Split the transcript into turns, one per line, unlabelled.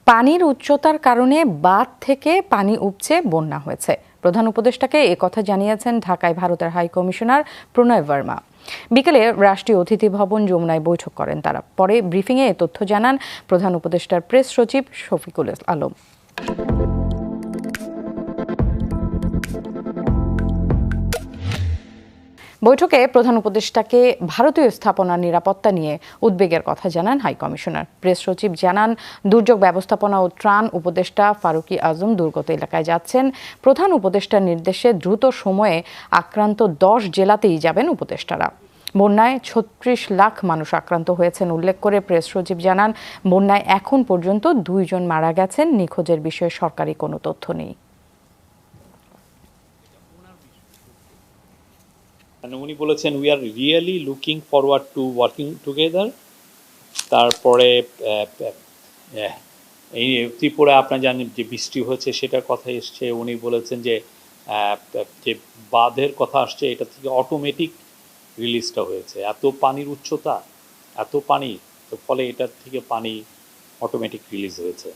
পানির উচ্চতার কারণে বাঁধ থেকে পানি উপচে বন্যা হয়েছে। প্রধান উপদেষ্টাকে একথা জানিয়েছেন ঢাকায় ভারতের হাই কমিশনার প্রণয় ভার্মা। বিকেলে রাষ্ট্রীয় অতিথি ভবন যমুনায় বৈঠক করেন তারা। পরে ব্রিফিংয়ে এ তথ্য জানান প্রধান উপদেষ্টার প্রেস সচিব শফিকুল আলম। বৈঠকে প্রধান উপদেষ্টাকে ভারতীয় স্থাপনার নিরাপত্তা নিয়ে উদ্বেগের কথা জানান হাই কমিশনার। প্রেস সচিব জানান, দুর্যোগ ব্যবস্থাপনা ও ত্রাণ উপদেষ্টা ফারুকী আজম দুর্গত এলাকায় যাচ্ছেন। প্রধান উপদেষ্টার নির্দেশে দ্রুত সময়ে আক্রান্ত 10 জেলাতেই যাবেন উপদেষ্টারা। বন্যায় 36 লাখ মানুষ আক্রান্ত হয়েছেন উল্লেখ করে প্রেস সচিব জানান, বন্যায় এখন পর্যন্ত 2 জন মারা গেছেন। নিখোঁজের বিষয়ে সরকারি কোনো তথ্য নেই।
উনি বলেছেন we are really looking forward to working together. তারপরে এই ত্রিপুরা আপনার জানেন যে বৃষ্টি হয়েছে সেটার কথা এসছে। উনি বলেছেন যে যে বাঁধের কথা আসছে, এটা থেকে অটোমেটিক রিলিজটা হয়েছে। এত পানির উচ্চতা, এত পানি, তো ফলে এটার থেকে পানি অটোমেটিক রিলিজ হয়েছে।